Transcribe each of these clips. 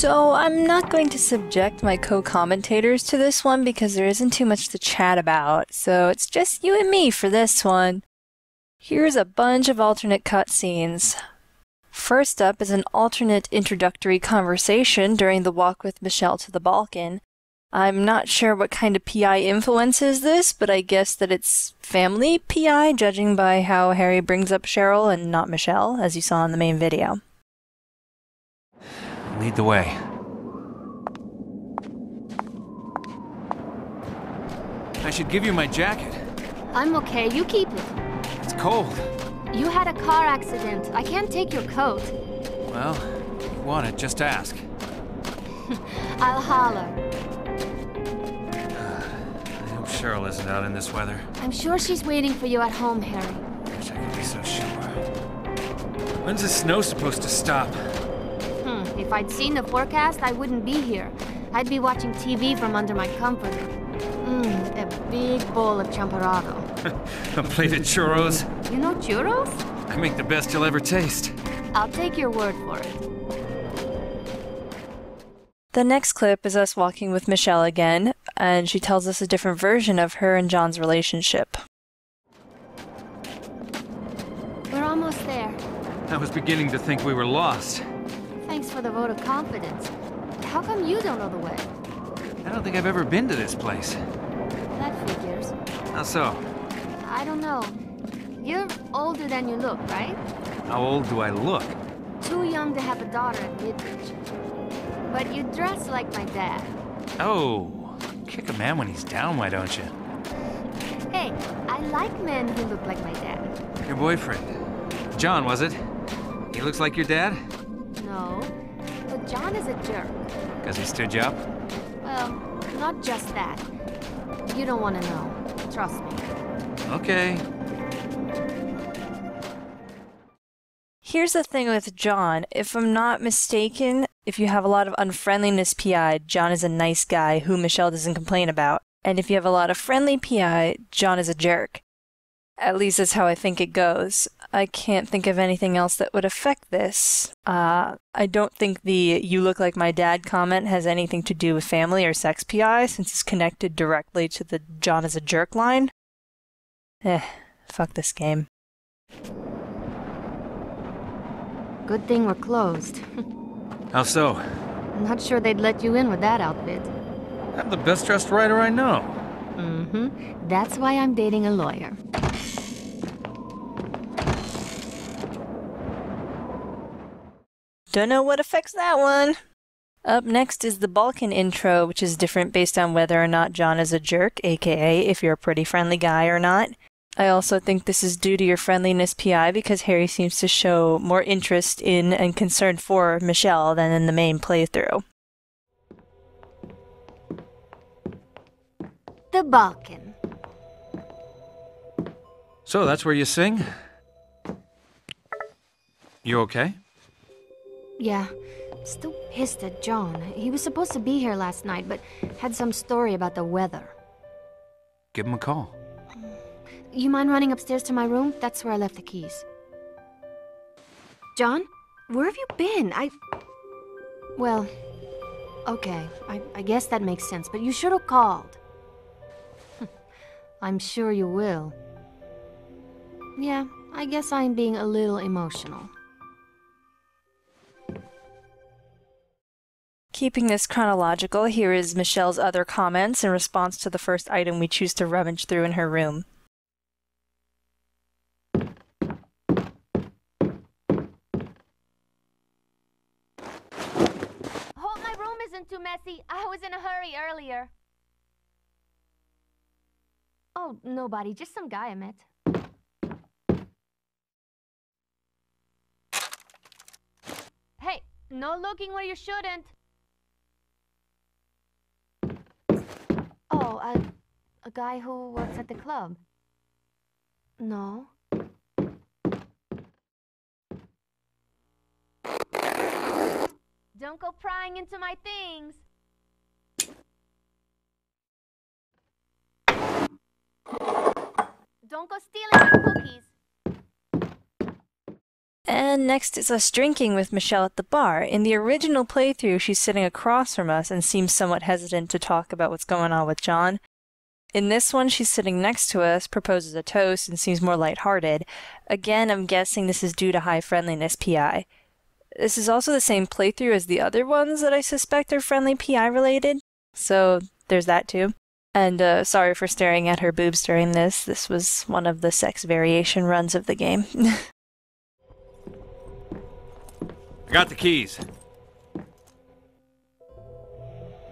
So I'm not going to subject my co-commentators to this one because there isn't too much to chat about, so it's just you and me for this one. Here's a bunch of alternate cutscenes. First up is an alternate introductory conversation during the walk with Michelle to the Balkan. I'm not sure what kind of PI influences this, but I guess that it's family PI, judging by how Harry brings up Cheryl and not Michelle, as you saw in the main video. Lead the way. I should give you my jacket. I'm okay, you keep it. It's cold. You had a car accident. I can't take your coat. Well, if you want it, just ask. I'll holler. I hope Cheryl isn't out in this weather. I'm sure she's waiting for you at home, Harry. Wish I could be so sure. When's the snow supposed to stop? If I'd seen the forecast, I wouldn't be here. I'd be watching TV from under my comforter. A big bowl of champorado. A plate of churros? You know churros? I make the best you'll ever taste. I'll take your word for it. The next clip is us walking with Michelle again, and she tells us a different version of her and John's relationship. We're almost there. I was beginning to think we were lost. Thanks for the vote of confidence. How come you don't know the way? I don't think I've ever been to this place. That figures. How so? I don't know. You're older than you look, right? How old do I look? Too young to have a daughter at Midridge. But you dress like my dad. Oh, kick a man when he's down, why don't you? Hey, I like men who look like my dad. Your boyfriend. John, was it? He looks like your dad? No, but John is a jerk. Because he stood you up? Well, not just that. You don't want to know. Trust me. Okay. Here's the thing with John. If I'm not mistaken, if you have a lot of unfriendliness PI, John is a nice guy who Michelle doesn't complain about. And if you have a lot of friendly PI, John is a jerk. At least that's how I think it goes. I can't think of anything else that would affect this. I don't think the "you look like my dad" comment has anything to do with family or sex PI, since it's connected directly to the "John is a jerk" line. Fuck this game. Good thing we're closed. How so? I'm not sure they'd let you in with that outfit. I'm the best dressed writer I know. That's why I'm dating a lawyer. Don't know what affects that one. Up next is the Balkan intro, which is different based on whether or not John is a jerk, aka if you're a pretty friendly guy or not. I also think this is due to your friendliness PI because Harry seems to show more interest in and concern for Michelle than in the main playthrough. The Balkan. So that's where you sing? You okay? Yeah. Still pissed at John. He was supposed to be here last night, but had some story about the weather. Give him a call. You mind running upstairs to my room? That's where I left the keys. John? Where have you been? Well, okay. I guess that makes sense, but you should have called. I'm sure you will. Yeah, I guess I'm being a little emotional. Keeping this chronological, here is Michelle's other comments in response to the first item we choose to rummage through in her room. Hope my room isn't too messy. I was in a hurry earlier. Oh, nobody. Just some guy I met. Hey, no looking where you shouldn't. Oh, a guy who works at the club. No. Don't go prying into my things. Don't go stealing my cookies. And next is us drinking with Michelle at the bar. In the original playthrough, she's sitting across from us and seems somewhat hesitant to talk about what's going on with John. In this one, she's sitting next to us, proposes a toast, and seems more lighthearted. Again, I'm guessing this is due to high friendliness PI. This is also the same playthrough as the other ones that I suspect are friendly PI related, so there's that too. And sorry for staring at her boobs during this. This was one of the sex variation runs of the game. I got the keys.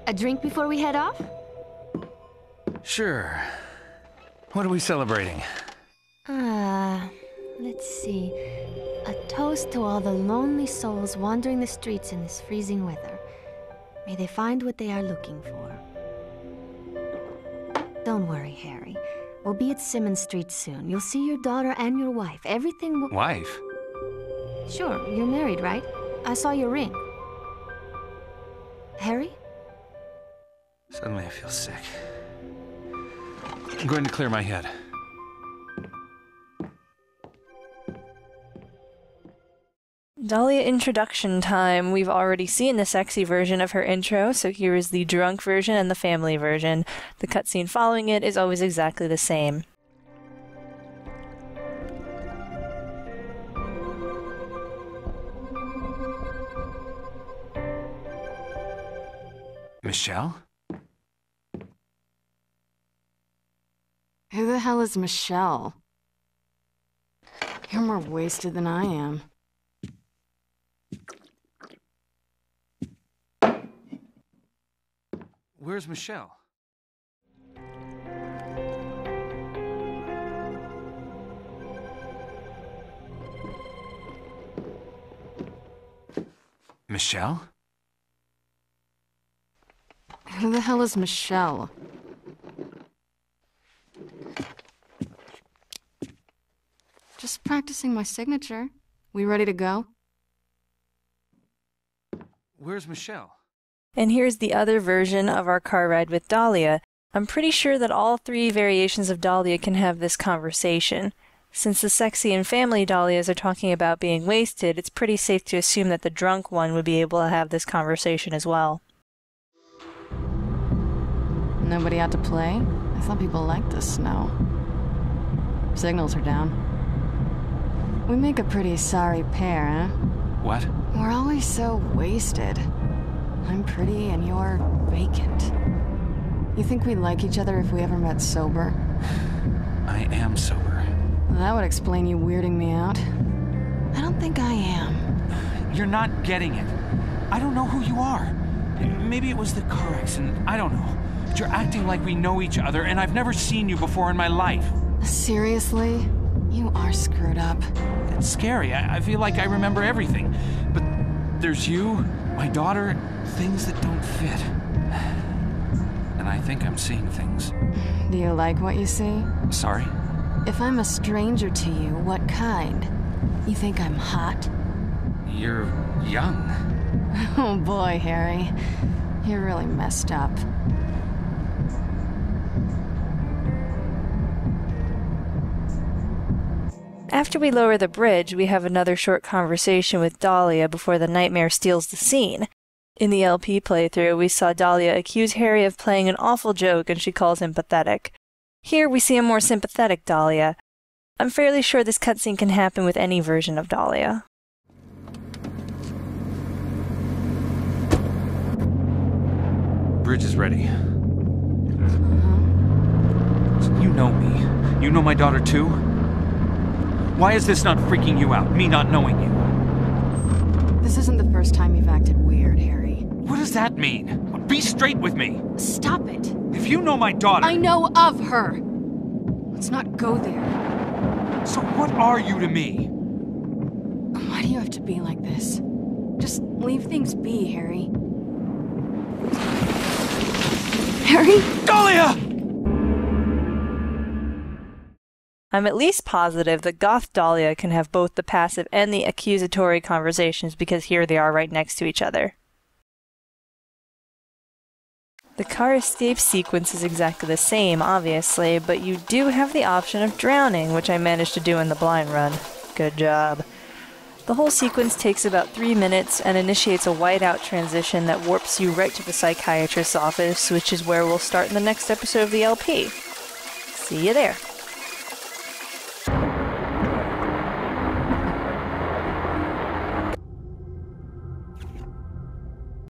A drink before we head off? Sure. What are we celebrating? Let's see. A toast to all the lonely souls wandering the streets in this freezing weather. May they find what they are looking for. Don't worry, Harry. We'll be at Simmons Street soon. You'll see your daughter and your wife. Everything will... Wife? Sure, you're married, right? I saw your ring. Harry? Suddenly I feel sick. I'm going to clear my head. Dahlia introduction time. We've already seen the sexy version of her intro, so here is the drunk version and the family version. The cutscene following it is always exactly the same. Michelle? Who the hell is Michelle? You're more wasted than I am. Where's Michelle? Michelle? Who the hell is Michelle? Just practicing my signature. We ready to go? Where's Michelle? And here's the other version of our car ride with Dahlia. I'm pretty sure that all three variations of Dahlia can have this conversation. Since the sexy and family Dahlias are talking about being wasted, it's pretty safe to assume that the drunk one would be able to have this conversation as well. Nobody out to play? I thought people liked the snow. Signals are down. We make a pretty sorry pair, huh? What? We're always so wasted. I'm pretty and you're vacant. You think we'd like each other if we ever met sober? I am sober. That would explain you weirding me out. I don't think I am. You're not getting it. I don't know who you are. Maybe it was the car accident. I don't know. But you're acting like we know each other, and I've never seen you before in my life. Seriously? You are screwed up. It's scary. I feel like I remember everything. But there's you, my daughter, things that don't fit. And I think I'm seeing things. Do you like what you see? Sorry? If I'm a stranger to you, what kind? You think I'm hot? You're young. Oh boy, Harry. You're really messed up. After we lower the bridge, we have another short conversation with Dahlia before the nightmare steals the scene. In the LP playthrough, we saw Dahlia accuse Harry of playing an awful joke and she calls him pathetic. Here we see a more sympathetic Dahlia. I'm fairly sure this cutscene can happen with any version of Dahlia. Bridge is ready. You know me. You know my daughter too? Why is this not freaking you out, me not knowing you? This isn't the first time you've acted weird, Harry. What does that mean? Be straight with me. Stop it. If you know my daughter... I know of her. Let's not go there. So what are you to me? Why do you have to be like this? Just leave things be, Harry. Harry? Dahlia! I'm at least positive that Goth Dahlia can have both the passive and the accusatory conversations because here they are right next to each other. The car escape sequence is exactly the same, obviously, but you do have the option of drowning, which I managed to do in the blind run. Good job. The whole sequence takes about 3 minutes and initiates a whiteout transition that warps you right to the psychiatrist's office, which is where we'll start in the next episode of the LP. See you there.